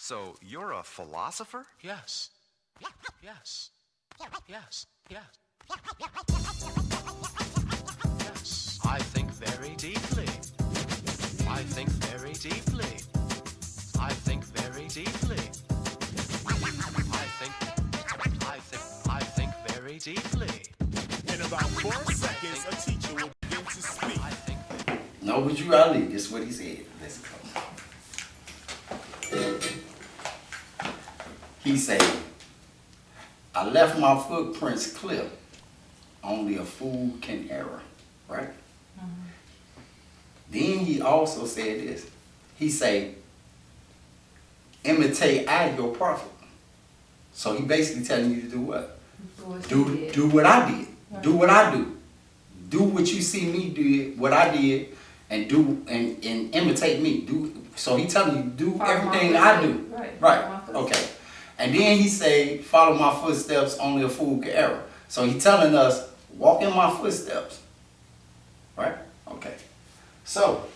So you're a philosopher? Yes. Yes. Yes. Yes. Yes. I think very deeply. I think very deeply. I think very deeply. I think very deeply. In about 4 seconds, a teacher will begin to speak. Noble Ali, this is what he said. Let's go. He said, I left my footprints clear. Only a fool can err. Right? Then he also said this. He said, imitate I your prophet. So he basically telling you to do what? Do what I did. Right. Do what I do. Do what you see me do, what I did, and do and imitate me. So he telling you do everything I do. Right. Okay. And then he say, follow my footsteps, only a fool can err. So he telling us, walk in my footsteps. Right? Okay. So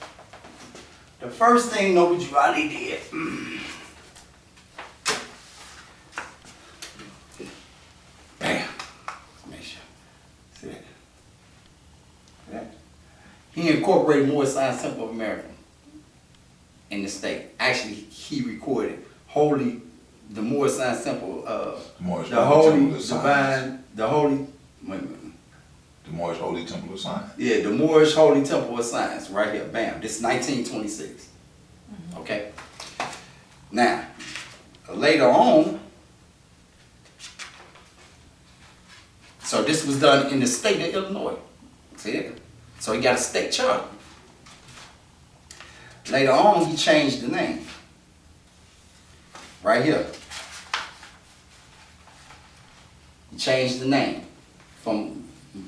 the first thing Noble Ali did. Bam. Make sure. See that? See that? He incorporated Moorish Science Temple of America in the state. Actually, he recorded the Moorish Science Temple, the Moorish Holy Temple of Science. Yeah, the Moorish Holy Temple of Science, right here. Bam. This is 1926. Okay. Now, later on, so this was done in the state of Illinois. See it? So he got a state charter. Later on, he changed the name. Right here. He changed the name from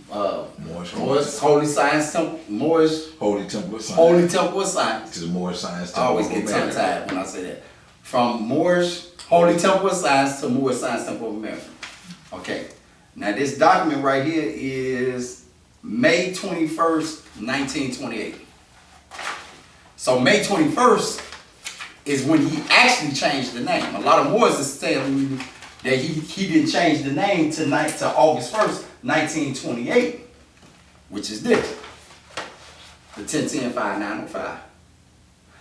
Moorish Holy Science Temple, Moorish Holy Temple of Science. Holy Temple of Science. To the Moorish Science Temple. I always get tongue-tied when I say that. From Moorish Holy Temple of Science to Moorish Science Temple of America. Okay. Now this document right here is May 21st, 1928. So May 21st is when he actually changed the name. A lot of Moors is telling you that he didn't change the name to August 1st, 1928, which is this, the 1010-5905.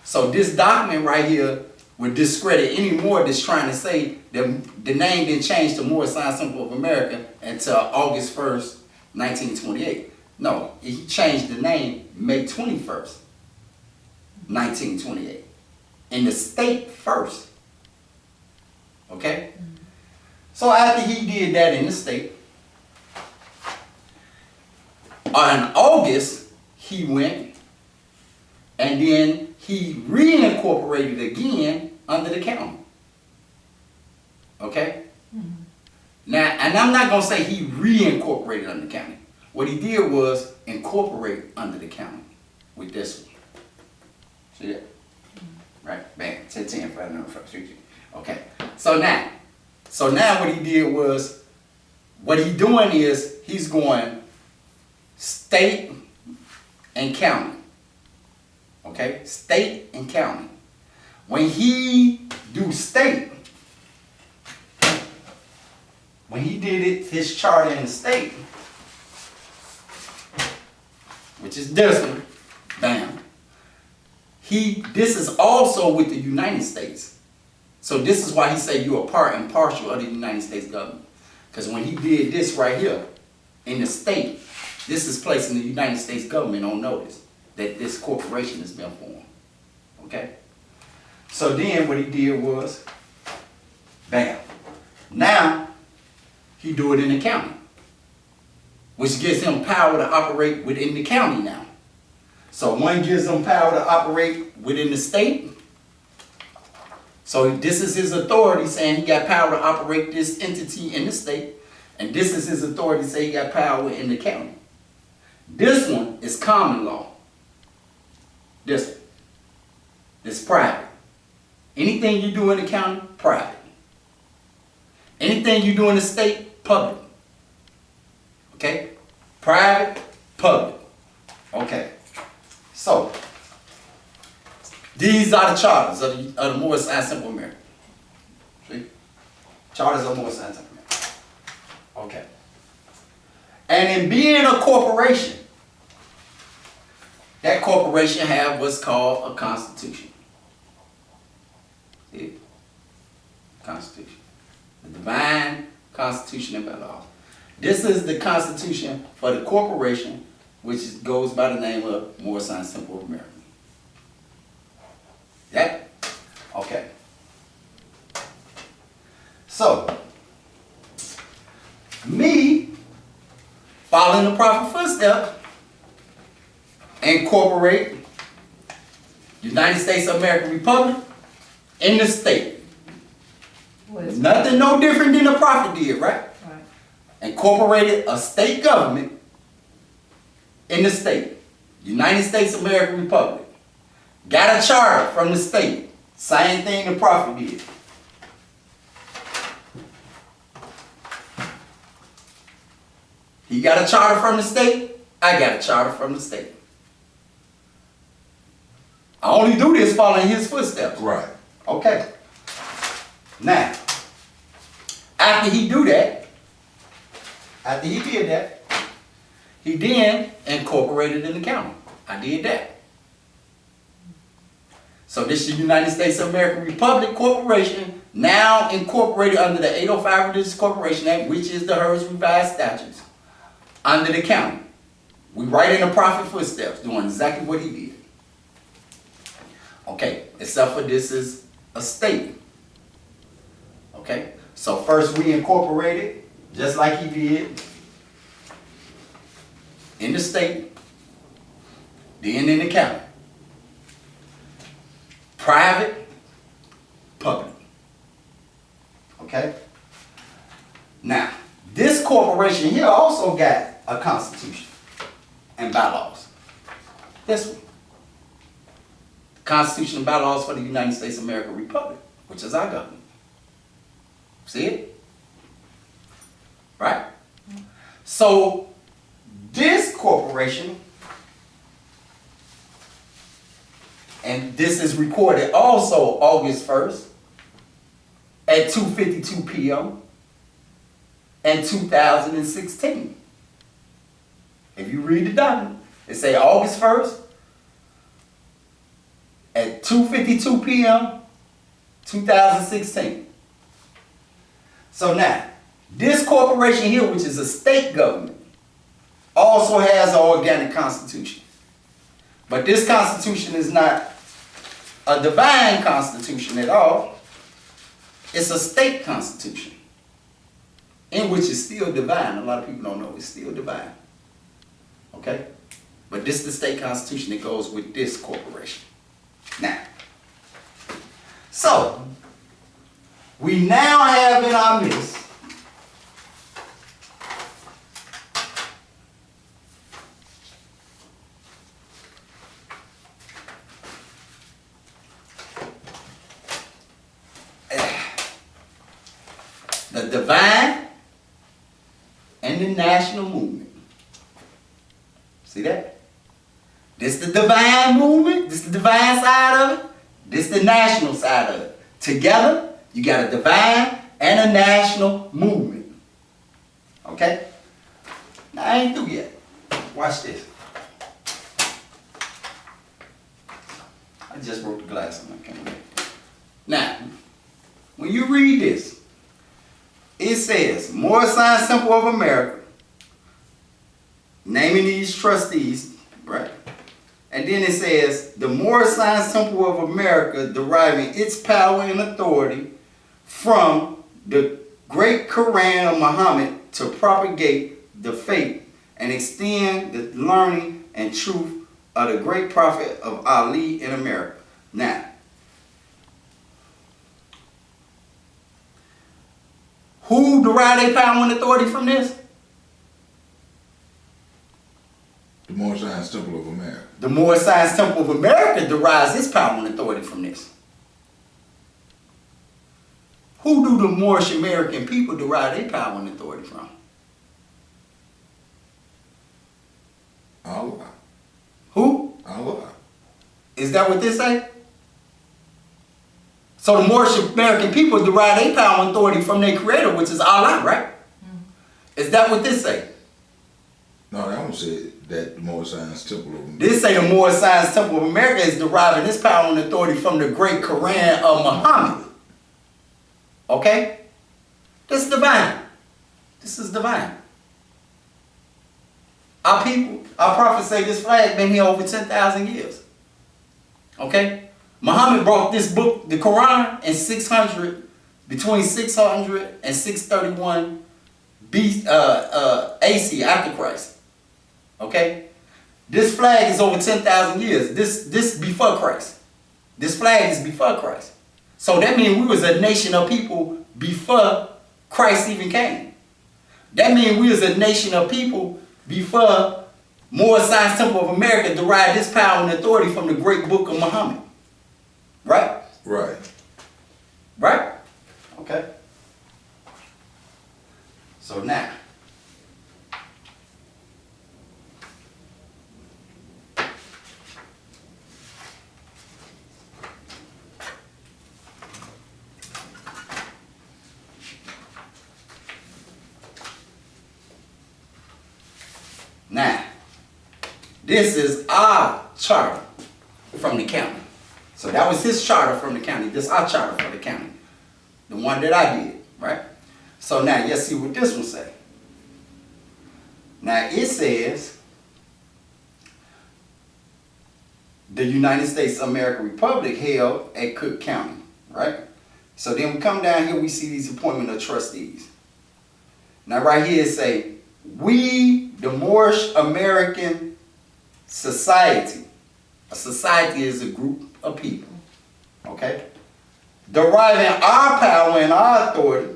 So this document right here would discredit any Moor that's trying to say that the name didn't change to Moorish Science Temple of America until August 1st, 1928. No, he changed the name May 21st, 1928. In the state first. Okay? So after he did that in the state, in August, he went and then he reincorporated again under the county. Okay? Now, and I'm not going to say he reincorporated under the county. What he did was incorporate under the county with this one. See that? Right? Bam. 1010-5905. Okay. So now what he did was, what he doing is, he's going state and county. Okay? State and county. When he do state, when he did it, his charter in the state, which is this one, bam. This is also with the United States. So this is why he said you're a part and partial of the United States government. Because when he did this right here, in the state, this is placing the United States government on notice that this corporation has been formed. Okay? So then what he did was, bam. Now, he do it in the county, which gives him power to operate within the county now. So one gives him power to operate within the state. So this is his authority saying he got power to operate this entity in the state. And this is his authority saying he got power in the county. This one is common law. This one is private. Anything you do in the county, private. Anything you do in the state, public. Okay? Private, public. Okay. So, these are the charters of the Moorish Science Temple of America. See? Charters of Moorish Science Temple of America. Okay. And in being a corporation, that corporation have what's called a constitution. See? Constitution. The divine constitution and bylaws. This is the constitution for the corporation, which goes by the name of Moorish Science Temple of America. Yeah? Okay. So, me following the proper footsteps, incorporate United States of America Republic in the state. Nothing no different than the prophet did, right? Right. Incorporated a state government in the state. United States of America Republic. Got a charter from the state. Same thing the prophet did. He got a charter from the state. I got a charter from the state. I only do this following his footsteps. Right. Okay. Now, after he do that, after he did that, he then incorporated in the county. I did that. So this is the United States of America Republic Corporation, now incorporated under the 805 Religious Corporation Act, which is the Hers Revised Statutes, under the county. We right in the prophet footsteps, doing exactly what he did. Okay, except for this is a state. Okay, so first we incorporated, just like he did, in the state, then in the county. Private, public. Okay? Now, this corporation here also got a constitution and bylaws. This one. Constitution and bylaws for the United States of America Republic, which is our government. See it? Right? So, this corporation, and this is recorded also August 1st at 2:52 p.m. in 2016. If you read the document, it say August 1st at 2:52 p.m. 2016. So now, this corporation here, which is a state government, also has an organic constitution. But this constitution is not a divine constitution at all. It's a state constitution, in which is still divine. A lot of people don't know it's still divine. Okay? But this is the state constitution that goes with this corporation. Now, so, we now have in our midst the divine and the national movement. See that? This the divine movement, this the divine side of it, this the national side of it. Together, you got a divine and a national movement. Okay? Now, I ain't through yet. Watch this. I just broke the glass on my camera. Now, when you read this, it says, Moorish Science Temple of America, naming these trustees, right? And then it says, the Moorish Science Temple of America deriving its power and authority from the great Quran of Muhammad to propagate the faith and extend the learning and truth of the great prophet of Ali in America. Now, who derive their power and authority from this? The Moorish Science Temple of America. The Moorish Science Temple of America derives its power and authority from this. Who do the Moorish American people derive their power and authority from? Allah. Who? Allah. Is that what this say? So the Moorish American people derive their power and authority from their creator, which is Allah, right? Is that what this say? No, that one said that the Moorish Science Temple of America. This say the Moorish Science Temple of America is deriving its power and authority from the great Quran of Muhammad. Okay? This is divine. This is divine. Our people, our prophets say this flag been here over 10,000 years. Okay? Muhammad brought this book, the Quran, in 600, between 600 and 631 AC, after Christ. Okay? This flag is over 10,000 years. This before Christ. This flag is before Christ. So that means we was a nation of people before Christ even came. That means we was a nation of people before Moorish Science Temple of America derived this power and authority from the great book of Muhammad. Right? Right. Right? Okay. So now, this is our charter from the county. So that was his charter from the county. This is our charter for the county. The one that I did, right? So now let's see what this one say. Now it says the United States of America Republic held at Cook County, right? So then we come down here, we see these appointment of trustees. Now right here it say, we, the Moorish American Society. A society is a group of people, okay? Deriving our power and our authority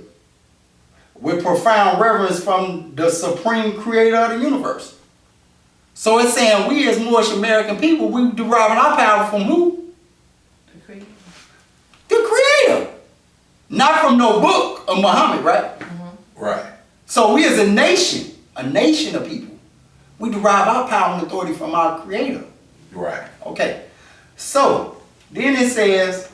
with profound reverence from the supreme creator of the universe. So it's saying we as Moorish American people, we deriving our power from who? The creator. The creator. Not from no book of Muhammad, right? Mm-hmm. Right. So we as a nation of people, we derive our power and authority from our creator. Right. Okay. So then it says,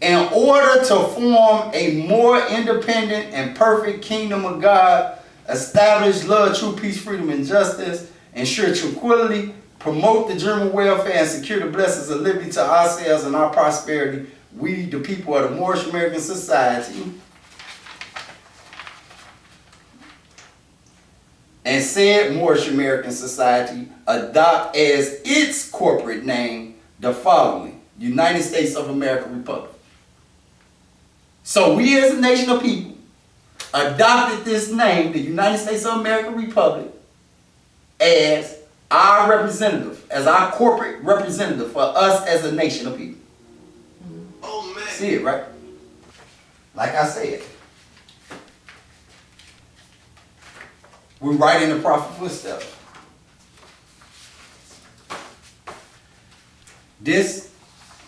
in order to form a more independent and perfect kingdom of God, establish love, true peace, freedom, and justice, ensure tranquility, promote the general welfare, and secure the blessings of liberty to ourselves and our prosperity, we, the people of the Moorish American Society, and said Moorish American Society adopt as its corporate name the following: United States of America Republic. So we as a nation of people adopted this name, the United States of America Republic, as our representative, as our corporate representative for us as a nation of people. Oh, man. See it, right? Like I said, we're right in the prophet's footsteps. This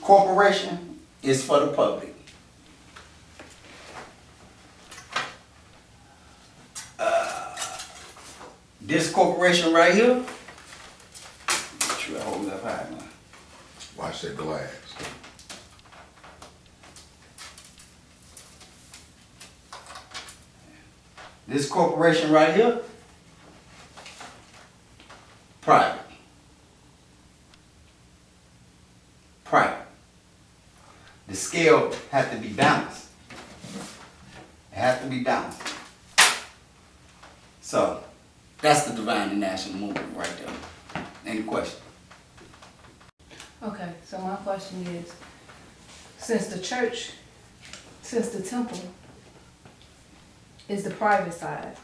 corporation is for the public. This corporation right here, make sure I hold it up high now. Watch that glass. This corporation right here, private. Private. The scale has to be balanced. It has to be balanced. So, that's the divine and national movement right there. Any question? Okay, so my question is, since the church, since the temple is the private side,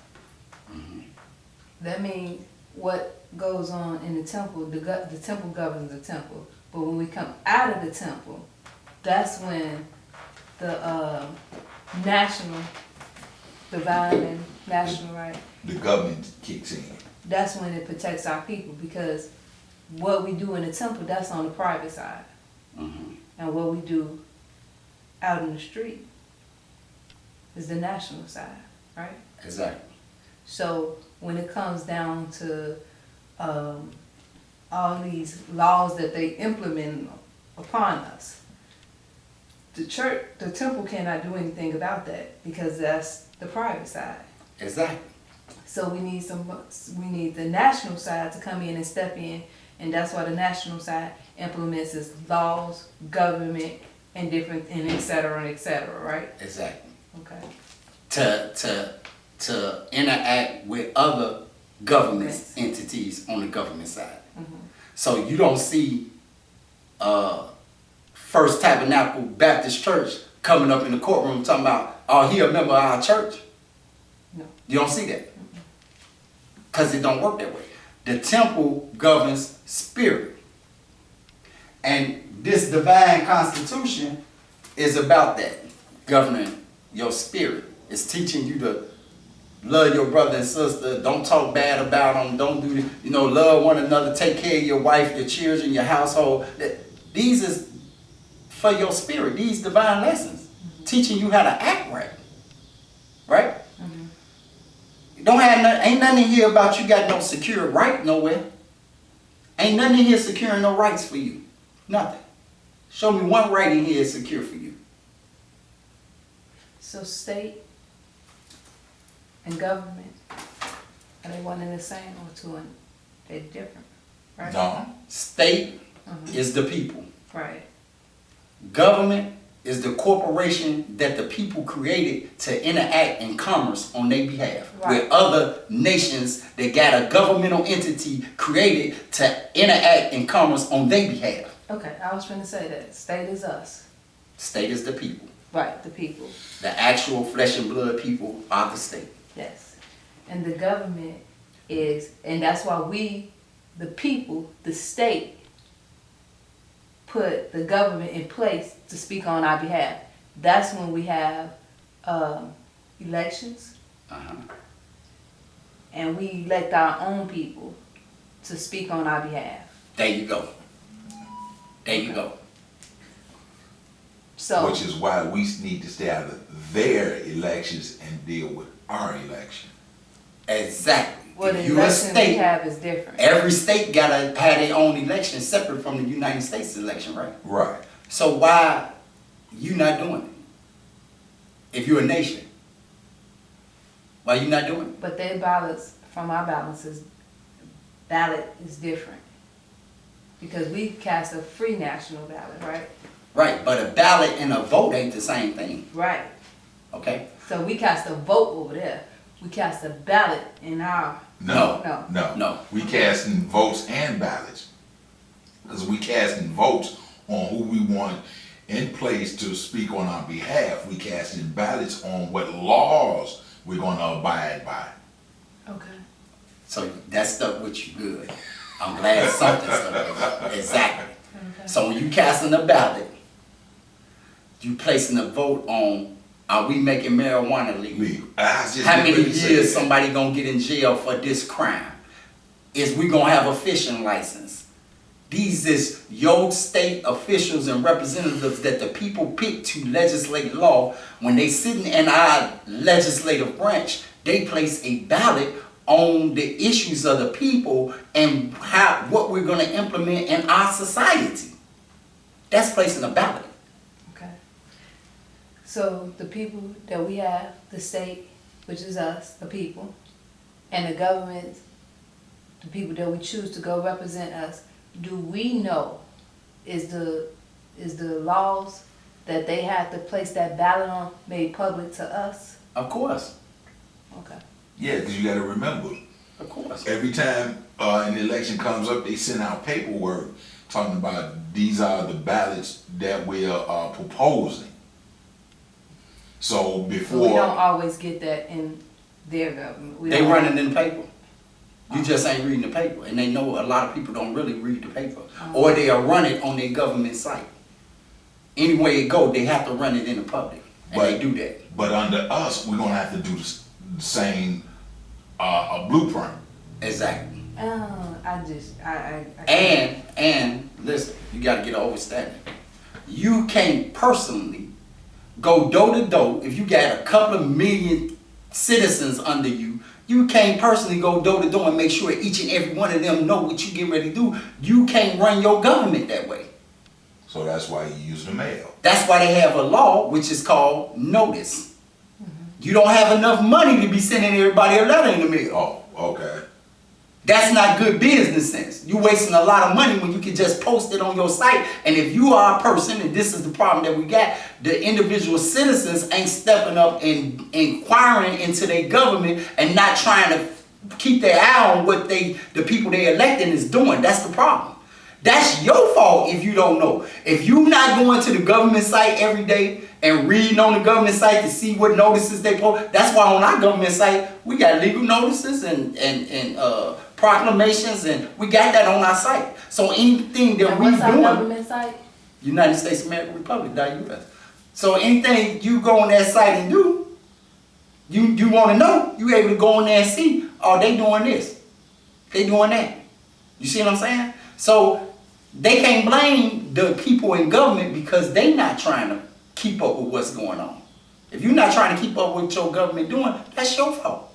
that means what goes on in the temple, the temple governs the temple. But when we come out of the temple, that's when the national, divine and national right, The government kicks in. that's when it protects our people, because what we do in the temple, that's on the private side. And what we do out in the street is the national side, right? Exactly. So when it comes down to all these laws that they implement upon us, the church, the temple cannot do anything about that because that's the private side. Exactly. So we need the national side to come in and step in, and that's why the national side implements its laws, government, and different, and et cetera, right? Exactly. Okay. To interact with other government entities on the government side. So you don't see First Tabernacle Baptist Church coming up in the courtroom talking about, oh, he a member of our church. No. You don't see that. Because it don't work that way. The temple governs spirit. And this divine constitution is about that, governing your spirit. It's teaching you to love your brother and sister, don't talk bad about them, don't do, love one another, take care of your wife, your children, your household. These is for your spirit, these divine lessons, teaching you how to act right. Right? Ain't nothing in here about you got no secure right nowhere. Ain't nothing in here securing no rights for you. Nothing. Show me one right in here is secure for you. So state and government, are they one and the same or two and they're different, right? No. State is the people. Right. Government is the corporation that the people created to interact in commerce on their behalf with other nations that got a governmental entity created to interact in commerce on their behalf. Okay, I was trying to say that. State is us. State is the people. Right, the people. The actual flesh and blood people are the state. Yes. And the government is, and that's why we, the people, the state, put the government in place to speak on our behalf. That's when we have elections, and we elect our own people to speak on our behalf. There you go. There you go. So, Which is why we need to stay out of their elections and deal with our election. Exactly. what the If you're a election we state, have is different. every state gotta have their own election separate from the United States election, right? Right. So why you not doing it? If you're a nation, why you not doing it? But their ballots from our ballot is different. Because we cast a free national ballot, right? Right, but a ballot and a vote ain't the same thing, Right. okay? So we cast a vote over there. We cast a ballot in our, No. No. No. No. We casting votes and ballots. Because we casting votes on who we want in place to speak on our behalf. We casting ballots on what laws we're gonna abide by. okay. So that stuck with you good. I'm glad something stuck with you. Exactly. Okay. So when you casting a ballot, you placing a vote on, are we making marijuana legal? Legal. I was just How getting many ready to say years that. somebody gonna get in jail for this crime? Is we gonna have a fishing license? These is your state officials and representatives that the people pick to legislate law. When they sitting in our legislative branch, they place a ballot on the issues of the people and what we're gonna implement in our society. That's placing a ballot. Okay. So the people that we have, the state, which is us, the people, and the government, the people that we choose to go represent us, do we know is the laws that they have to place that ballot on made public to us? Of course, Okay. Yeah, because you gotta remember, of course. every time an election comes up, they send out paperwork talking about these are the ballots that we are proposing. So But we don't before, always get that in their government. We They don't- running in the paper. You just ain't reading the paper, and they know a lot of people don't really read the paper, or they are run it on their government site. Any way it go, they have to run it in the public, and they But- do that. but under us, we're gonna have to do the same blueprint. Exactly. I And listen, you got to get an understanding. You can't personally go door to door if you got a couple of million citizens under you. You can't personally go door to door and make sure each and every one of them know what you get ready to do. You can't run your government that way. So So that's why you use the mail. That's why they have a law which is called notice. You don't have enough money to be sending everybody a letter in the mail. Oh, okay. That's not good business sense. You're wasting a lot of money when you can just post it on your site. And if you are a person, and this is the problem that we got, the individual citizens ain't stepping up and inquiring into their government and not trying to keep their eye on what the people they electing is doing. That's the problem. That's your fault if you don't know. If you're not going to the government site every day and reading on the government site to see what notices they post, that's why on our government site we got legal notices and proclamations, and we got that on our site. So anything that And we what's our doing, government site? United States of America Republic.us. So anything you go on that site and do, you want to know, you able to go on there and see, oh, they doing this, they doing that. You see what I'm saying? So they can't blame the people in government because they not trying to keep up with what's going on. If you're not trying to keep up with what your government doing, that's your fault.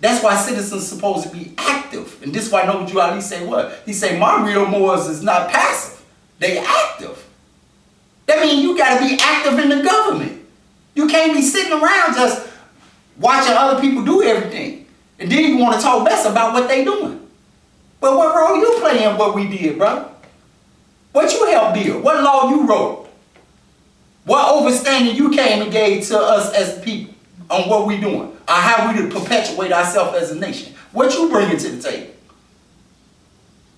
That's why citizens supposed to be active. And this is why Noble Drew Ali say what? He say, my real Moors is not passive. They active. That means you got to be active in the government. You can't be sitting around just watching other people do everything. And then you want to talk less about what they doing. But what role you play in what we did, bro? What you helped build? What law you wrote? What overstanding you came and gave to us as people on what we doing? Or how we to perpetuate ourselves as a nation? What you bringing to the table?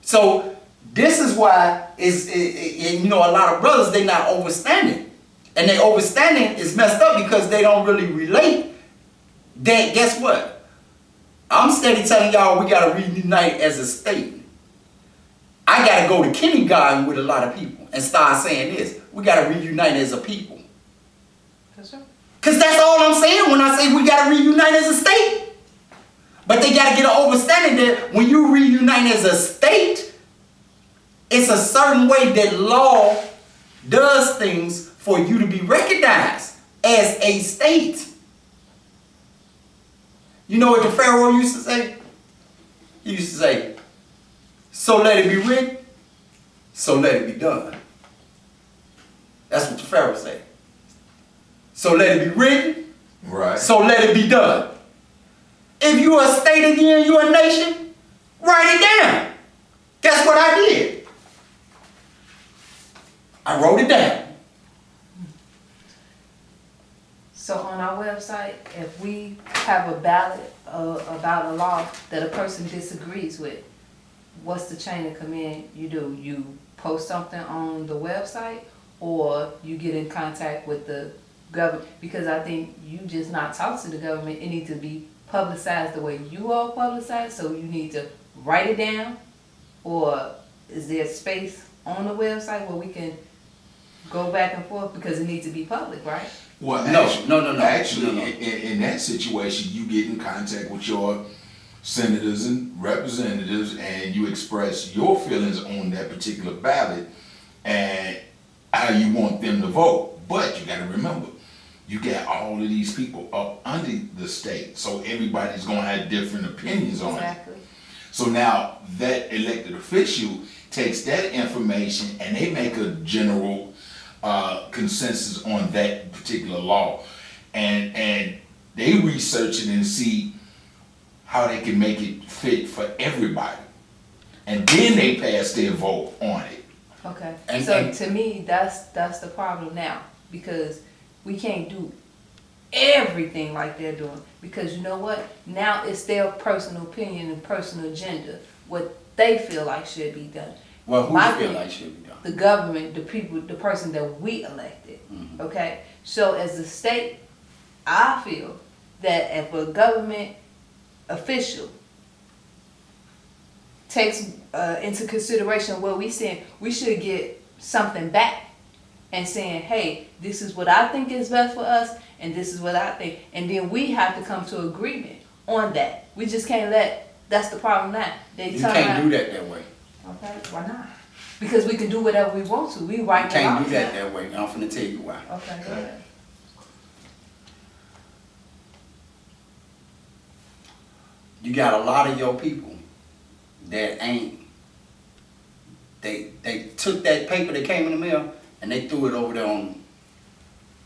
So this is why you know, a lot of brothers, they not overstanding. And they overstanding is messed up because they don't really relate. Then guess what? I'm steady telling y'all we got to reunite as a state. I got to go to kindergarten with a lot of people and start saying this. We got to reunite as a people. Because that's all I'm saying when I say we got to reunite as a state. But they got to get an understanding that when you reunite as a state, it's a certain way that law does things for you to be recognized as a state. You know what the Pharaoh used to say? He used to say, so let it be written, so let it be done. That's what the Pharaoh said. So let it be written, Right. so let it be done. If you're a state again, you're a nation, write it down. Guess what I did? I wrote it down. So on our website, if we have a ballot about a law that a person disagrees with, what's the chain of command you do? You post something on the website, or you get in contact with the government? Because I think you just not talk to the government. It needs to be publicized the way you all publicize. So you need to write it down, or is there space on the website where we can go back and forth, because it needs to be public, right? Well, No. Actually, No. In that situation, you get in contact with your senators and representatives, and you express your feelings on that particular ballot and how you want them to vote. But you got to remember, you got all of these people up under the state, so everybody's gonna have different opinions on it. Exactly. So now that elected official takes that information and they make a general consensus on that particular law, and they research it and see how they can make it fit for everybody, and then they pass their vote on it. Okay. And- So and- to me, that's the problem now, because we can't do everything like they're doing, because you know what? Now it's their personal opinion and personal agenda, what they feel like should be done. Well, who My you feel thing- like should be done? The government, the people, the person that we elected. Mm-hmm. Okay? So as a state, I feel that if a government official takes into consideration what we saying, we should get something back and saying, hey, this is what I think is best for us, and this is what I think. And then we have to come to agreement on that. We just can't that's the problem now. They You turn can't around- do that that way. Okay, why not? Because we can do whatever we want to. We You write the can't laws do that down. that way. I'm finna tell you why. Okay, go ahead. You got a lot of your people that ain't They took that paper that came in the mail and they threw it over there on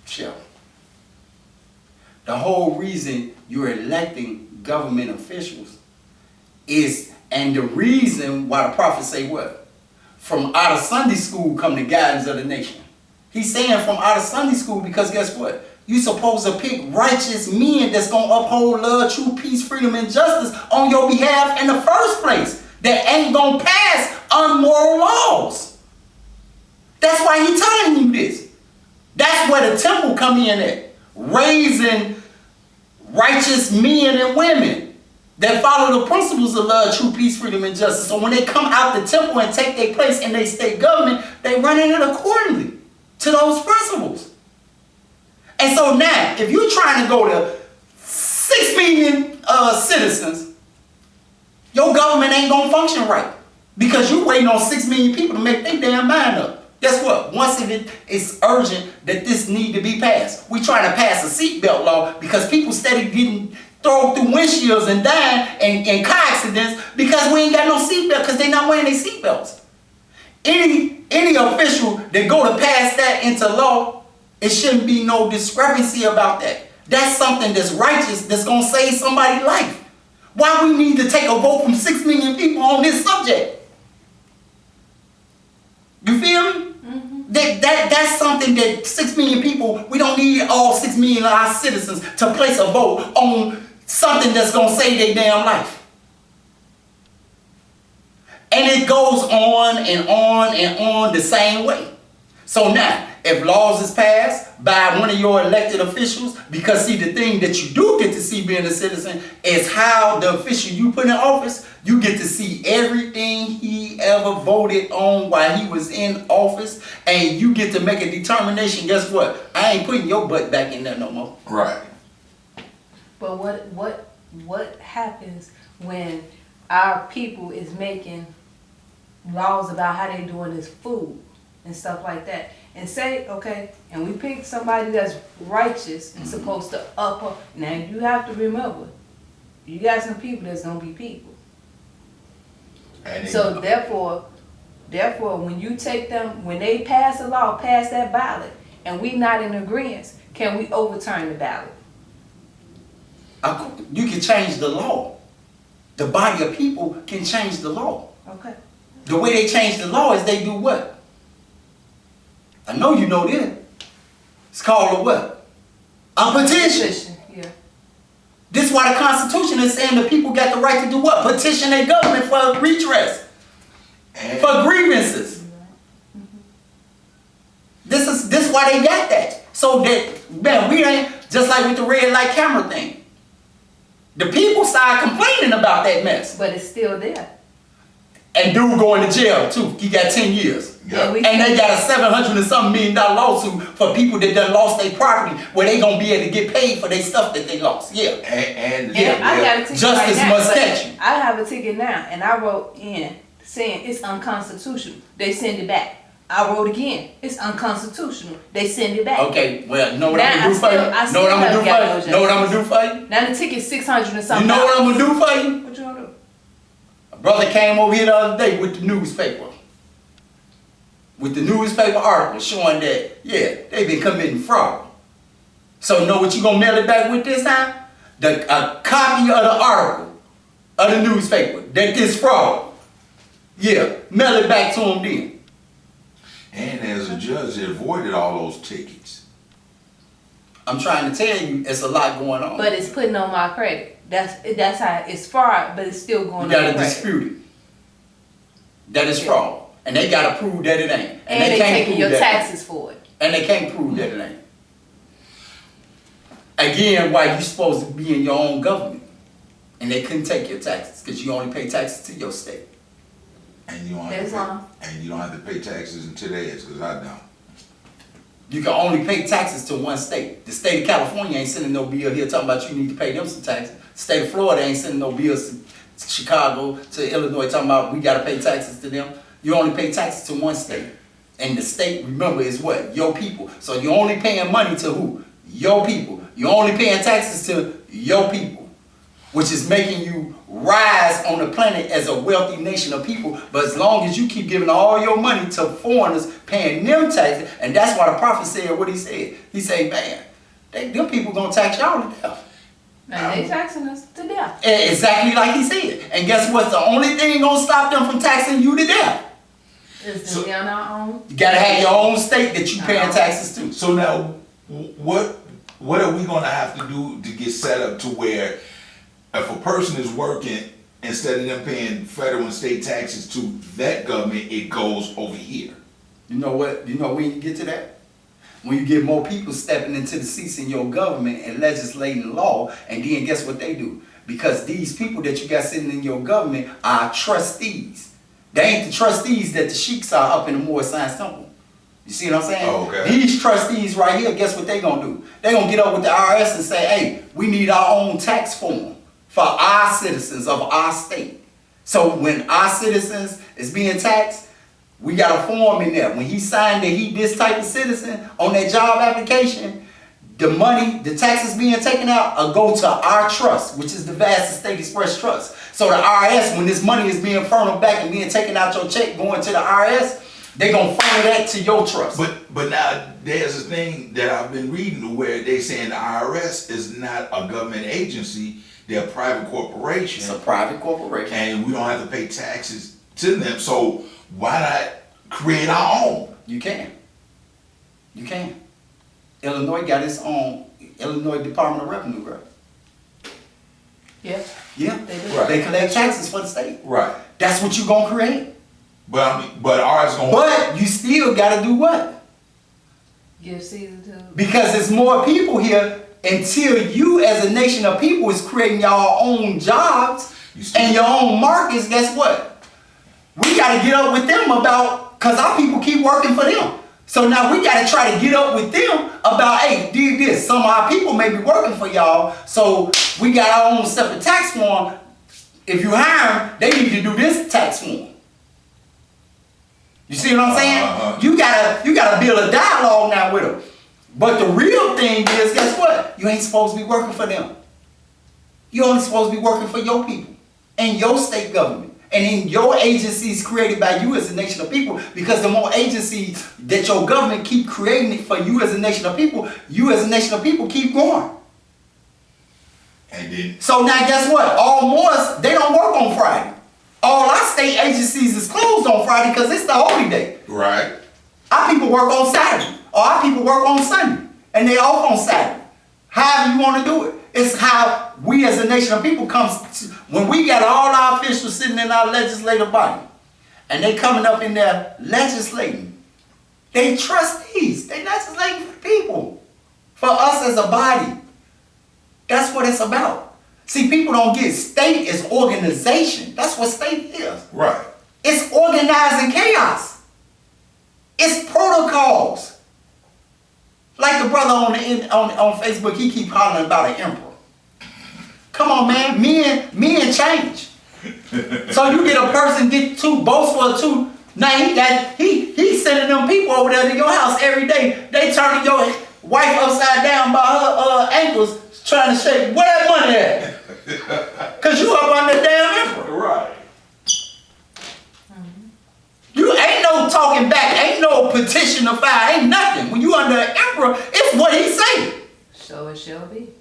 the shelf. The whole reason you're electing government officials is, and the reason why the prophets say what? From out of Sunday school come the guidance of the nation. He's saying from out of Sunday school because guess what? You supposed to pick righteous men that's going to uphold love, truth, peace, freedom, and justice on your behalf in the first place. That ain't going to pass unmoral laws. That's why he's telling you this. That's where the temple come in at. Raising righteous men and women that follow the principles of love, truth, peace, freedom, and justice. So when they come out the temple and take their place in their state government, they run it accordingly to those principles. And so now, if you're trying to go to 6 million citizens, your government ain't going to function right. Because you're waiting on 6 million people to make their damn mind up. Guess what? Once it's urgent that this need to be passed. We trying to pass a seatbelt law because people steady getting thrown through windshields and dying in car accidents because we ain't got no seatbelt because they not wearing their seatbelts. Any official that go to pass that into law, it shouldn't be no discrepancy about that. That's something that's righteous, that's going to save somebody's life. Why we need to take a vote from 6 million people on this subject? You feel me? Mm-hmm. That's something that 6 million people, we don't need all 6 million of our citizens to place a vote on something that's going to save their damn life. And it goes on and on and on the same way. So now, if laws is passed by one of your elected officials, because see, the thing that you do get to see being a citizen is how the official you put in office, you get to see everything he ever voted on while he was in office, and you get to make a determination. Guess what? I ain't putting your butt back in there no more. Right. But what happens when our people is making laws about how they doing this food and stuff like that? And say, okay, and we pick somebody that's righteous and supposed to now you have to remember, you got some people that's gonna be people. And So therefore, when you take them, when they pass a law, pass that ballot, and we not in agreement, can we overturn the ballot? You can change the law. The body of people can change the law. Okay. The way they change the law is they do what? I know you know this. It's called a what? A petition. Yeah. This is why the Constitution is saying the people got the right to do what? Petition their government for redress. For grievances. This is why they got that. So that, man, we ain't, just like with the red light camera thing. The people started complaining about that mess. But it's still there. And dude going to jail too. He got 10 years. Yeah. And they got a $700 and something million lawsuit for people that done lost their property where they gonna be able to get paid for their stuff that they lost. Yeah. And I got a ticket Justice right now, must but catch you. I have a ticket now, and I wrote in saying it's unconstitutional. They send it back. I wrote again. It's unconstitutional. They send it back. Okay, well, know what Now, I'm gonna do for you? I Know what I'm gonna do still haven't for you? got Know what no I'm gonna do for you? Now the ticket's $600 and something. You know what I'm gonna do for you? What you gonna do? A brother came over here the other day with the newspaper. With the newspaper article showing that, yeah, they been committing fraud. So know what you gonna mail it back with this time? A copy of the article of the newspaper that this fraud. Yeah, mail it back to them then. And as a judge, they avoided all those tickets. I'm trying to tell you, it's a lot going on. But it's putting on my credit. That's how it's fraud, but it's still going on You my gotta credit. dispute it. That is fraud. And they gotta prove that it ain't. And they can't taking prove your that. taxes for it. And they can't prove that it ain't. Again, why you supposed to be in your own government. And they couldn't take your taxes because you only pay taxes to your state. And you don't That's have to wrong. pay, and you don't have to pay taxes in today's, because I don't. You can only pay taxes to one state. The state of California ain't sending no bill here talking about you need to pay them some taxes. The state of Florida ain't sending no bills to Chicago, to Illinois talking about we gotta pay taxes to them. You only pay taxes to one state. And the state, remember, is what? Your people. So you're only paying money to who? Your people. You're only paying taxes to your people. which is making you rise on the planet as a wealthy nation of people. But as long as you keep giving all your money to foreigners, paying them taxes, and that's why the prophet said what he said. He said, man, them people gonna tax y'all to death. And they taxing us to death. Exactly like he said. And guess what? The only thing gonna stop them from taxing you to death. Is to be on our own. You gotta have your own state that you paying taxes to. So now, what are we gonna have to do to get set up to where if a person is working, instead of them paying federal and state taxes to that government, it goes over here? You know what? You know when you get to that? When you get more people stepping into the seats in your government and legislating law, and then guess what they do? Because these people that you got sitting in your government are trustees. They ain't the trustees that the sheiks are up in the Moorish Science Temple. You see what I'm saying? Oh, okay. These trustees right here, guess what they gonna do? They gonna get up with the IRS and say, hey, we need our own tax form for our citizens of our state. So when our citizens is being taxed, we got a form in there. When he signed that he this type of citizen on that job application, the money, the taxes being taken out, will go to our trust, which is the Vast Estate Express Trust. So the IRS, when this money is being funneled back and being taken out your check, going to the IRS, they gonna funnel that to your trust. But now there's a thing that I've been reading where they saying the IRS is not a government agency; they're a private corporation. It's a private corporation. And we don't have to pay taxes to them. So why not create our own? You can. You can. Illinois got its own Illinois Department of Revenue, right? Yeah. Yeah. They do. Right. They collect taxes for the state. Right. That's what you gonna create. But ours gonna. But you still gotta do what? Give Caesar to. Because there's more people here until you as a nation of people is creating your own jobs and your own markets. Guess what? We got to get up with them about, because our people keep working for them. So now we got to try to get up with them about, hey, do this. Some of our people may be working for y'all, so we got our own separate tax form. If you hire them, they need to do this tax form. You see what I'm saying? You gotta build a dialogue now with them. But the real thing is, guess what? You ain't supposed to be working for them. You're only supposed to be working for your people and your state government and in your agencies created by you as a nation of people. Because the more agencies that your government keep creating for you as a nation of people, you as a nation of people keep growing. And then. So now guess what? All Moors, they don't work on Friday. All our state agencies is closed on Friday because it's the holy day. Right. Our people work on Saturday, or our people work on Sunday, and they off on Saturday. However you want to do it. It's how we as a nation of people when we got all our officials sitting in our legislative body, and they coming up in there legislating. They trustees. They legislating for the people. For us as a body. That's what it's about. See, people don't get state as organization. That's what state is. Right. It's organizing chaos. It's protocols. Like the brother on Facebook, he keep hollering about an emperor. Come on, man. Men change. So you get a person get two boats for two. Now he's sending them people over there to your house every day. They turning your wife upside down by her ankles, trying to shake where that money at. Cause you up on the damn emperor. Right. You ain't no talking back, ain't no petition to file, ain't nothing. When you under an emperor, it's what he say. So it shall be.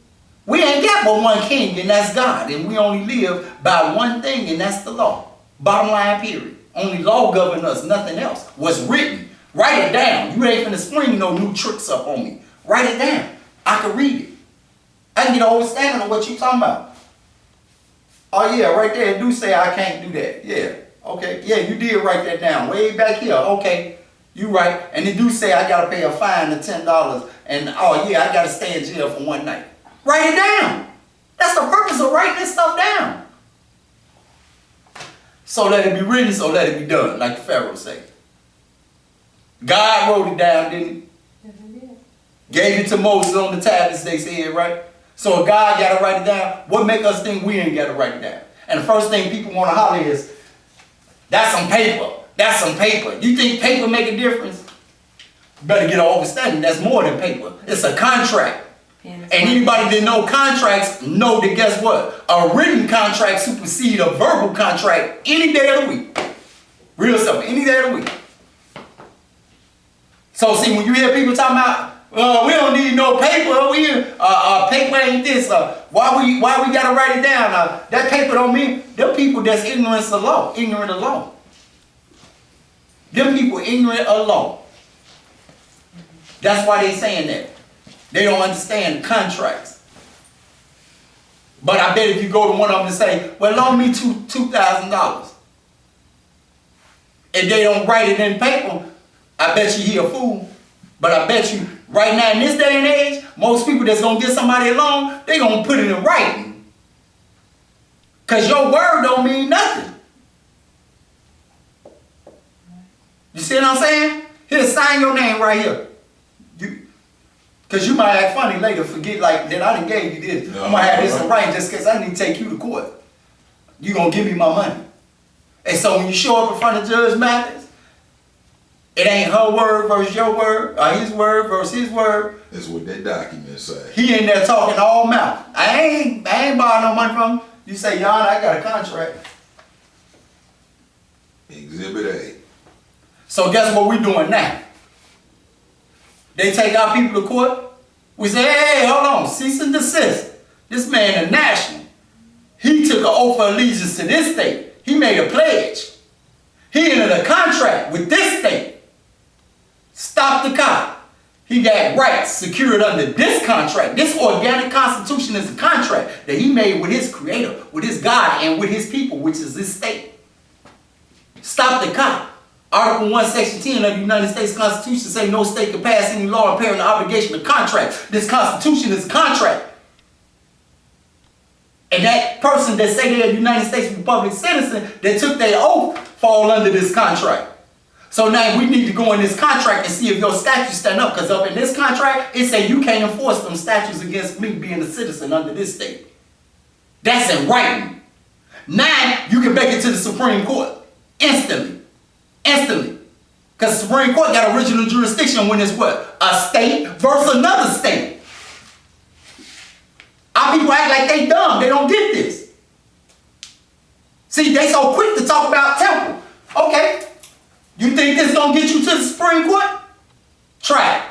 We ain't got but one king, and that's God. And we only live by one thing, and that's the law. Bottom line, period. Only law governs us, nothing else. What's written, write it down. You ain't finna spring no new tricks up on me. Write it down. I can read it. I can get an understanding of what you talking about. Oh yeah, right there, it do say I can't do that. Yeah, okay. Yeah, you did write that down. Way back here. Okay, you right. And it do say I gotta pay a fine of $10. And oh yeah, I gotta stay in jail for one night. Write it down. That's the purpose of writing this stuff down. So let it be written, so let it be done, like the Pharaoh say. God wrote it down, didn't he? Yes, it did. Gave it to Moses on the tablets, they said, right? So if God got to write it down, what make us think we ain't got to write it down? And the first thing people want to holler is, that's some paper. That's some paper. You think paper make a difference? You better get an understanding. That's more than paper. It's a contract. And And anybody that know contracts know that guess what? A written contract supersedes a verbal contract any day of the week. Real simple, any day of the week. So see, when you hear people talking about, we don't need no paper, paper ain't this, why we gotta write it down? That paper don't mean, them people that's ignorant of law. Them people ignorant of law. That's why they saying that. They don't understand contracts. But I bet if you go to one of them and say, well, loan me $2,000. And they don't write it in paper, I bet you he a fool. But I bet you right now in this day and age, most people that's going to get somebody a loan, they going to put it in writing. Because your word don't mean nothing. You see what I'm saying? Here, sign your name right here. Because you might act funny later, forget like that I done gave you this. No, I'm going to have this in writing just because I need to take you to court. You going to give me my money. And so when you show up in front of Judge Mathis, it ain't her word versus your word, or his word versus his word. That's what that document say. He in there talking all mouth. I ain't borrowing no money from him. You say, Yon, I got a contract. Exhibit A. So guess what we doing now? They take our people to court. We say, hey, hold on, cease and desist. This man a national. He took an oath of allegiance to this state. He made a pledge. He entered a contract with this state. Stop the cop. He got rights secured under this contract. This organic constitution is a contract that he made with his creator, with his God, and with his people, which is this state. Stop the cop. Article 1, Section 10 of the United States Constitution say no state can pass any law impairing the obligation of contract. This Constitution is a contract. And that person that say they're a United States Republic citizen that took their oath fall under this contract. So now we need to go in this contract and see if your statutes stand up. Because up in this contract, it say you can't enforce them statutes against me being a citizen under this state. That's in writing. Now you can make it to the Supreme Court. Instantly. Because the Supreme Court got original jurisdiction when it's what? A state versus another state. Our people act like they dumb. They don't get this. See, they so quick to talk about temple. Okay. You think this gonna get you to the Supreme Court? Try it.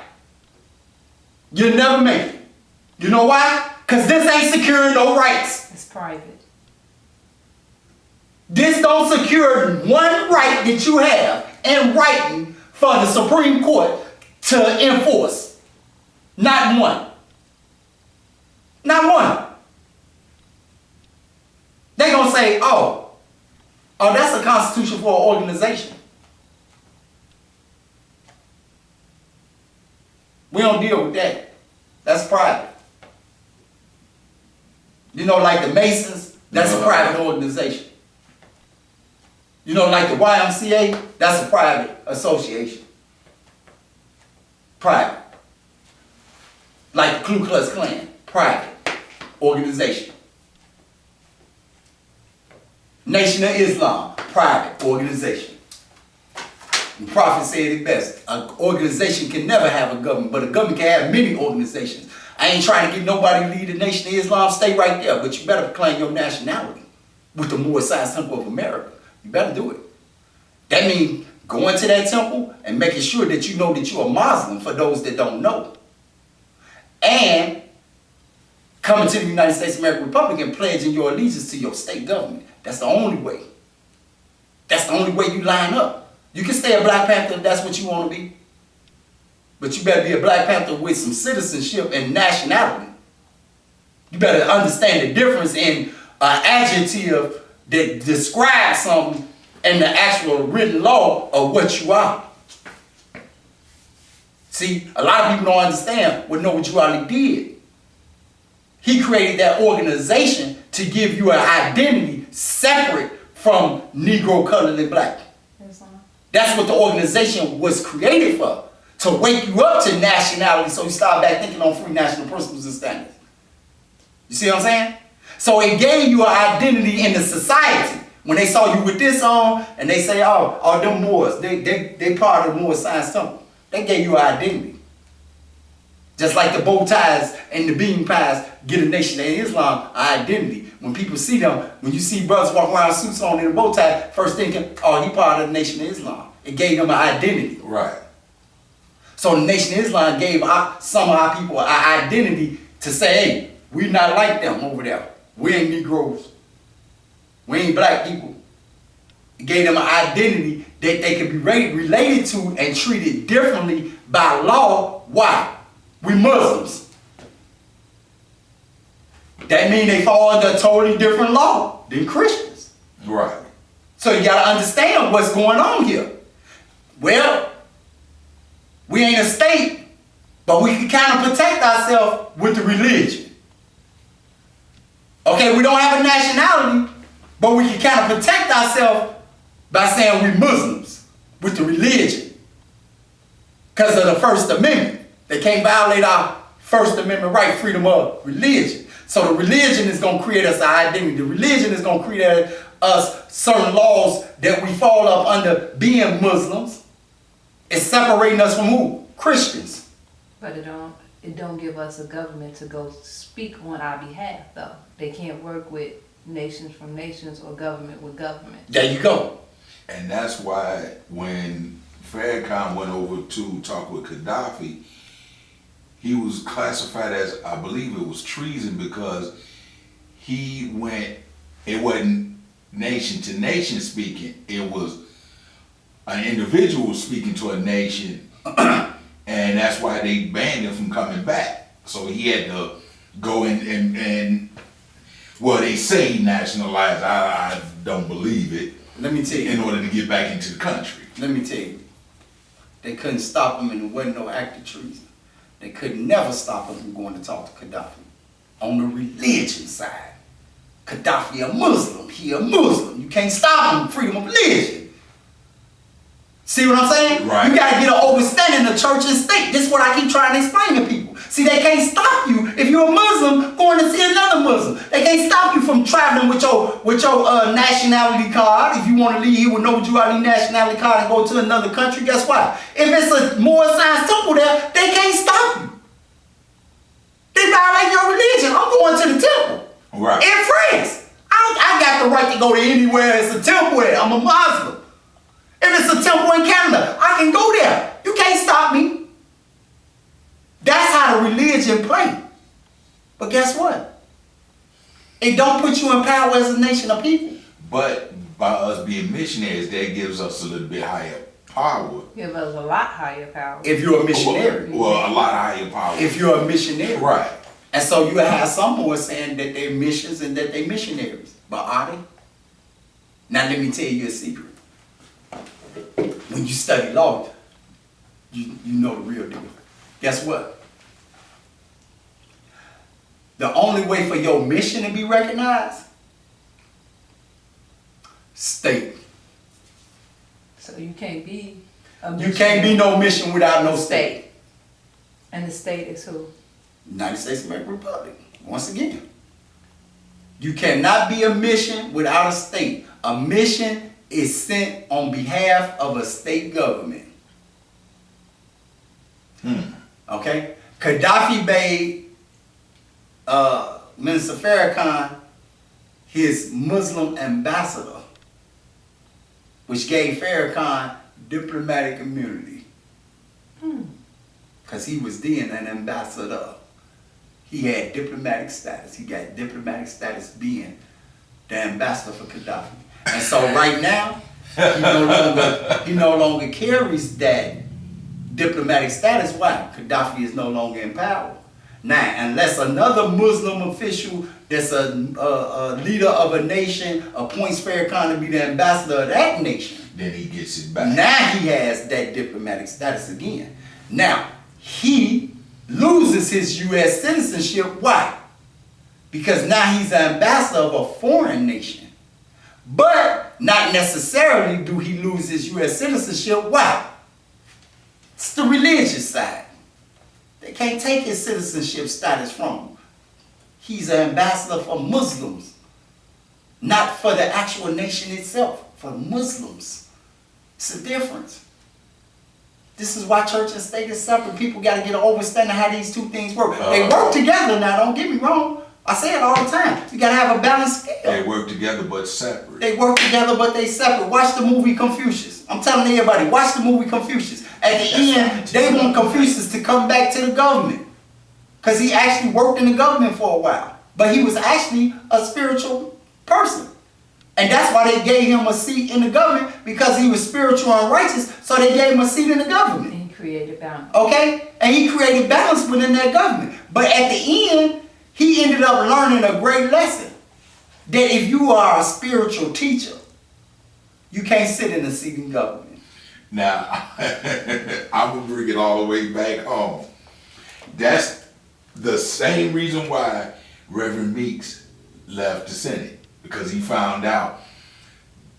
You'll never make it. You know why? Because this ain't securing no rights. It's private. This don't secure one right that you have in writing for the Supreme Court to enforce. Not one. Not one. They're going to say, oh, that's a constitution for an organization. We don't deal with that. That's private. You know, like the Masons, that's a private organization. You know, like the YMCA, that's a private association. Private. Like the Ku Klux Klan, private organization. Nation of Islam, private organization. The Prophet said it best. An organization can never have a government, but a government can have many organizations. I ain't trying to get nobody to lead the Nation of Islam. Stay right there, but you better claim your nationality with the Moorish Science Temple of America. You better do it. That means going to that temple and making sure that you know that you're a Muslim for those that don't know. And coming to the United States of American Republic and pledging your allegiance to your state government. That's the only way. That's the only way you line up. You can stay a Black Panther if that's what you want to be. But you better be a Black Panther with some citizenship and nationality. You better understand the difference in an adjective that describes something and the actual written law of what you are. See, a lot of people don't understand what Noah Drew Ali did. He created that organization to give you an identity separate from Negro, colored, and black. That's what the organization was created for. To wake you up to nationality so you start back thinking on free national principles and standards. You see what I'm saying? So it gave you an identity in the society. When they saw you with this on, and they say, oh, them Moors, they part of the Moorish Science Temple. They gave you an identity. Just like the bow ties and the bean pies get a Nation of Islam identity. When people see them, when you see brothers walk around with suits on in a bow tie, first thinking, oh, he part of the Nation of Islam. It gave them an identity. Right. So the Nation of Islam gave some of our people an identity to say, hey, we not like them over there. We ain't Negroes. We ain't black people. It gave them an identity that they could be related to and treated differently by law. Why? We Muslims. That means they fall under a totally different law than Christians. Right. So you got to understand what's going on here. Well, we ain't a state, but we can kind of protect ourselves with the religion. Okay, we don't have a nationality, but we can kind of protect ourselves by saying we're Muslims with the religion. Because of the First Amendment. They can't violate our First Amendment right, freedom of religion. So the religion is going to create us an identity. The religion is going to create us certain laws that we fall up under being Muslims. It's separating us from who? Christians. But it don't give us a government to go speak on our behalf, though. They can't work with nations from nations or government with government. There you go. And that's why when Farrakhan went over to talk with Gaddafi, he was classified as, I believe it was treason, because he went, it wasn't nation to nation speaking, it was an individual speaking to a nation, and that's why they banned him from coming back. So he had to go in and well, they say he nationalized, I don't believe it, Let me tell you. in order to get back into the country. Let me tell you. They couldn't stop him and there wasn't no act of treason. They could never stop him from going to talk to Gaddafi. On the religion side. Gaddafi a Muslim. He a Muslim. You can't stop him. Freedom of religion. See what I'm saying? Right. You gotta get an overstanding of church and state. This is what I keep trying to explain to people. See, they can't stop you if you're a Muslim going to see another Muslim. They can't stop you from traveling with your nationality card. If you want to leave here with no duality nationality card and go to another country, guess what? If it's a more science temple there, they can't stop you. They violate your religion. I'm going to the temple. Right. In France. I got the right to go to anywhere it's a temple at. I'm a Muslim. If it's a temple in Canada, I can go there. You can't stop me. That's how the religion play. But guess what? It don't put you in power as a nation of people. But by us being missionaries, that gives us a little bit higher power. Give us a lot higher power. If you're a missionary. Well, a lot higher power. If you're a missionary. Right. And so you have some more saying that they're missions and that they're missionaries. But are they? Now let me tell you a secret. When you study law, you know the real deal. Guess what? The only way for your mission to be recognized, state. So you can't be a You can't be no mission without no state. And the state is who? United States of American Republic. Once again. You cannot be a mission without a state. A mission is sent on behalf of a state government. Okay? Gaddafi made Minister Farrakhan his Muslim ambassador, which gave Farrakhan diplomatic immunity. Because he was then an ambassador. He had diplomatic status. He got diplomatic status being the ambassador for Gaddafi. And so right now, he no longer carries that diplomatic status. Why? Gaddafi is no longer in power. Now, unless another Muslim official that's a leader of a nation appoints Farrakhan to be the ambassador of that nation, Then he gets it back. now he has that diplomatic status again. Now, he loses his U.S. citizenship. Why? Because now he's an ambassador of a foreign nation. But not necessarily do he lose his U.S. citizenship. Why? It's the religious side. They can't take his citizenship status from him. He's an ambassador for Muslims, not for the actual nation itself, for Muslims. It's a difference. This is why church and state is separate. People got to get an understanding how these two things work. They work together now, don't get me wrong. I say it all the time. You got to have a balanced scale. They work together but separate. They work together, but they separate. Watch the movie Confucius. I'm telling everybody, watch the movie Confucius. At the end, they want Confucius to come back to the government. Because he actually worked in the government for a while. But he was actually a spiritual person. And that's why they gave him a seat in the government, because he was spiritual and righteous, so they gave him a seat in the government. And he created balance. Okay? And he created balance within that government. But at the end, he ended up learning a great lesson. That if you are a spiritual teacher, you can't sit in a seat in government. Now, I'm going to bring it all the way back home. That's the same reason why Reverend Meeks left the Senate. Because he found out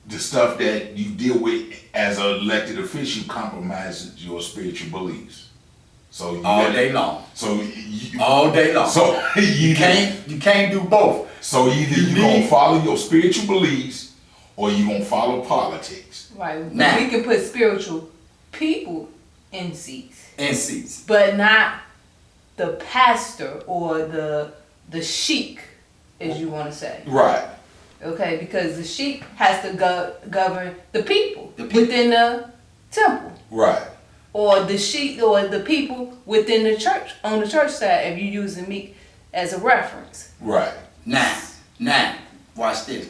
the stuff that you deal with as an elected official compromises your spiritual beliefs. So you All day long. So All day long. So You can't do both. So either you're gonna follow your spiritual beliefs or you're gonna follow politics. Right. Now- We can put spiritual people in seats, And seats. but not the pastor or the sheik, as you want to say. Right. Okay, because the sheik has to govern the people, The people. within the temple, Right. or the sheik or the people within the church, on the church side, if you're using Meek as a reference. Right. Now, watch this.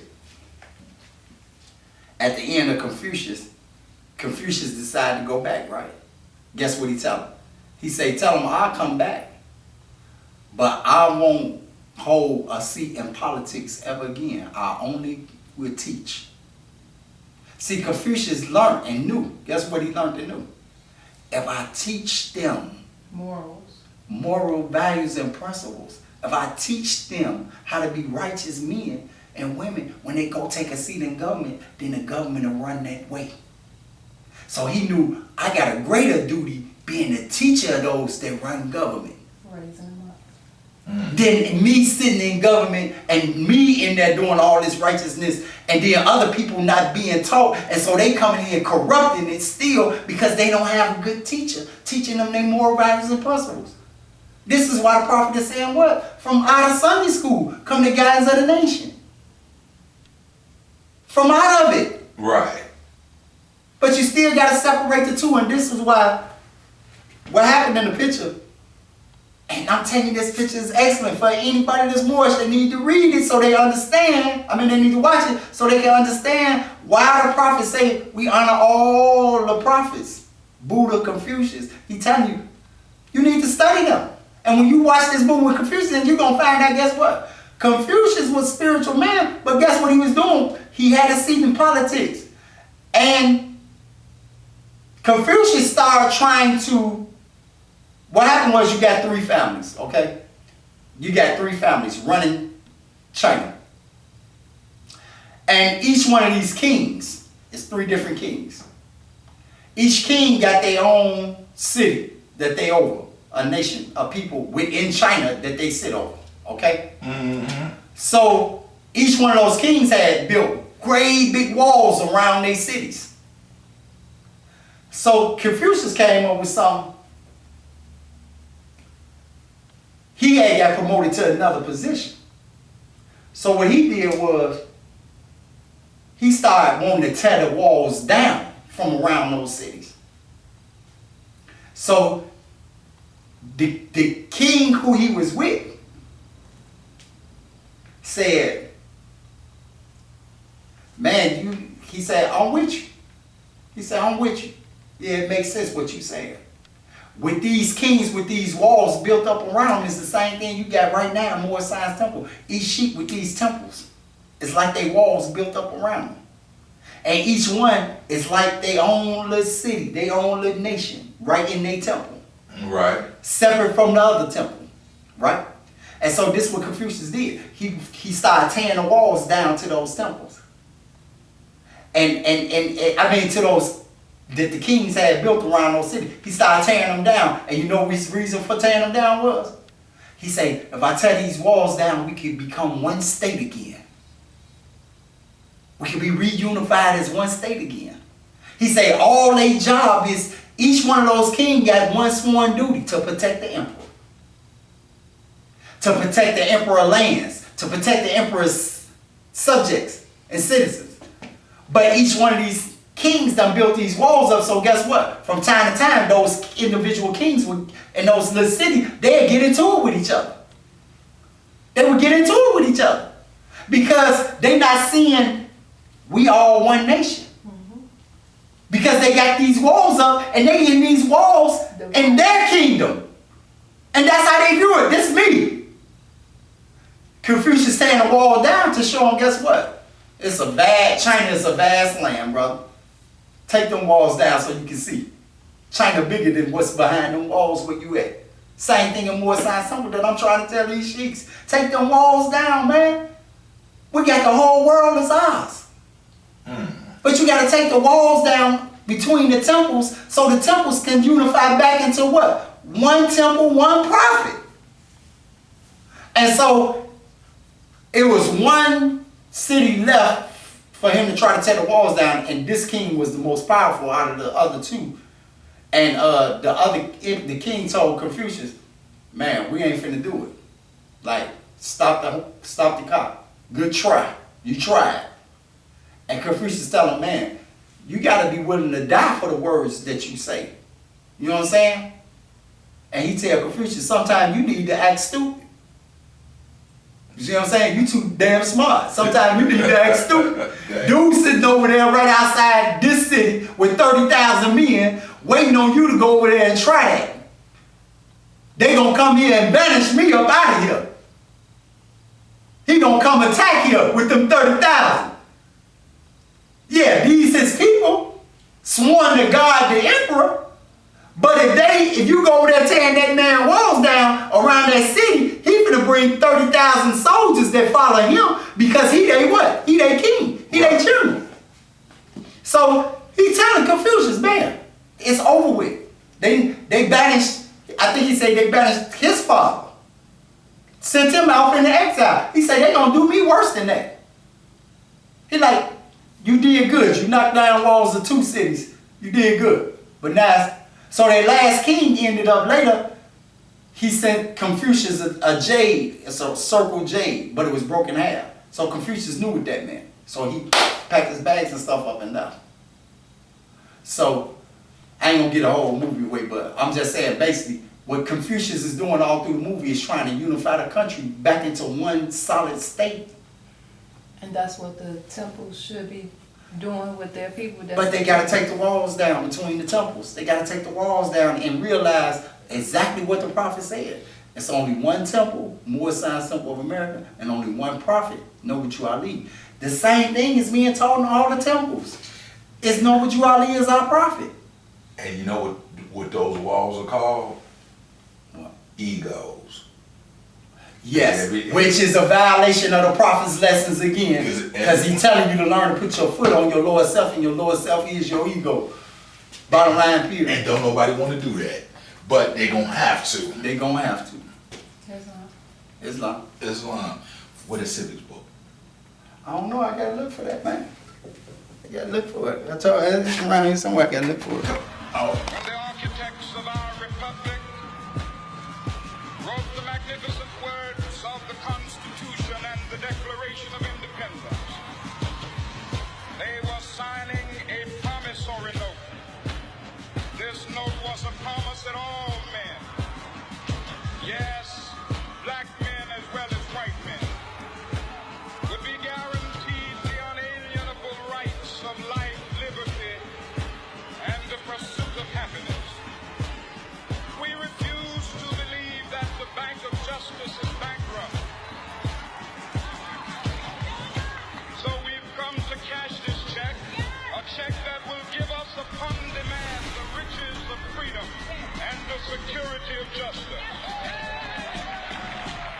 At the end of Confucius decided to go back, right? Guess what he tell him? He say, tell him I'll come back, but I won't hold a seat in politics ever again. I only will teach. See, Confucius learned and knew. Guess what he learned and knew? If I teach them Morals. moral values and principles, if I teach them how to be righteous men and women, when they go take a seat in government, then the government will run that way. So he knew I got a greater duty being the teacher of those that run government Raising them up. than me sitting in government and me in there doing all this righteousness and then other people not being taught, and so they coming in corrupting it still because they don't have a good teacher teaching them their moral values and principles. This is why the prophet is saying what? From out of Sunday school come the guys of the nation. From out of it. Right. But you still got to separate the two, and this is why what happened in the picture. And I'm telling you, this picture is excellent for anybody that's Moorish. They need to read it so they understand. I mean, they need to watch it so they can understand why the prophets say we honor all the prophets. Buddha, Confucius. He telling you, you need to study them. And when you watch this movie with Confucius, you're going to find out, guess what? Confucius was a spiritual man, but guess what he was doing? He had a seat in politics. And Confucius started trying to, what happened was you got three families, okay? You got three families running China. And each one of these kings is three different kings. Each king got their own city that they over, a nation of people within China that they sit over, okay? Mm-hmm. So each one of those kings had built great big walls around their cities. So Confucius came up with something. He had got promoted to another position. So what he did was he started wanting to tear the walls down from around those cities. So the king who he was with said, man, he said, I'm with you. He said, I'm with you. Yeah, it makes sense what you saying. With these kings, with these walls built up around them, it's the same thing you got right now in Moorish Science Temple. Each sheep with these temples, it's like they walls built up around them. And each one is like their own little city, their own little nation, right in their temple. Right. Separate from the other temple, right? And so this is what Confucius did. He started tearing the walls down to those temples. And I mean to those that the kings had built around those cities. He started tearing them down. And you know what his reason for tearing them down was? He said, if I tear these walls down, we could become one state again. We could be reunified as one state again. He said all their job is Each one of those kings got one sworn duty to protect the emperor. To protect the emperor's lands. To protect the emperor's subjects and citizens. But each one of these kings done built these walls up, so guess what? From time to time, those individual kings would, in those little cities, they'd get into it with each other. They would get into it with each other. Because they not seeing we all one nation. Because they got these walls up and they in these walls in their kingdom. And that's how they do it. This is me. Confucius tearing the wall down to show them, guess what? China is a vast land, brother. Take them walls down so you can see. China bigger than what's behind them walls where you at. Same thing in more science simple that I'm trying to tell these sheiks. Take them walls down, man. We got the whole world as ours. But you got to take the walls down between the temples so the temples can unify back into what? One temple, one prophet. And so it was one city left for him to try to tear the walls down, and this king was the most powerful out of the other two. And the king told Confucius, man, we ain't finna do it. Like, stop the cop. Good try. You tried. And Confucius tell him, man, you got to be willing to die for the words that you say. You know what I'm saying? And he tell Confucius, sometimes you need to act stupid. You see what I'm saying? You too damn smart. Sometimes you need to act stupid. Dude sitting over there right outside this city with 30,000 men waiting on you to go over there and try that. They gonna come here and banish me up out of here. He gonna come attack here with them 30,000. Yeah, these his people sworn to God the emperor. But if you go over there tearing that man walls down around that city, he finna bring 30,000 soldiers that follow him because he they what? He they king. He they general. So he telling Confucius, man, it's over with. They banished, I think he said they banished his father. Sent him out into exile. He said they gonna do me worse than that. He like, you did good. You knocked down walls of 2 cities. You did good. But now, so that last king ended up later, he sent Confucius a jade. It's a circle jade, but it was broken half. So Confucius knew what that meant. So he packed his bags and stuff up and down. So I ain't gonna get a whole movie away, but I'm just saying basically what Confucius is doing all through the movie is trying to unify the country back into one solid state. And that's what the temples should be doing with their people. But they got to take the walls down between the temples. They got to take the walls down and realize exactly what the prophet said. It's only one temple, Moorish Temple of America, and only one prophet, Nobuchu Ali. The same thing is being taught in all the temples. Is Nobuchu Ali is our prophet. And you know what those walls are called? What? Egos. Yes, which is a violation of the prophet's lessons again. Because he's telling you to learn to put your foot on your lower self, and your lower self is your ego. Bottom line, period. And don't nobody want to do that. But they gonna have to. They gonna have to. Islam. Islam. What is civics book? I don't know, I gotta look for that, man. I gotta look for it. I told you, it's around here somewhere, I gotta look for it. Oh. When the architects of our republic wrote the magnificent words of the Constitution and the Declaration of Independence, they were signing a promissory note. This note was a promise that all men, yes, black men as well as white men, would be guaranteed the unalienable rights of life, liberty, and the pursuit of happiness. We refuse to believe that the Bank of Justice is bankrupt. So we've come to cash this check, a check that will give us upon demand the riches of freedom and the security of justice.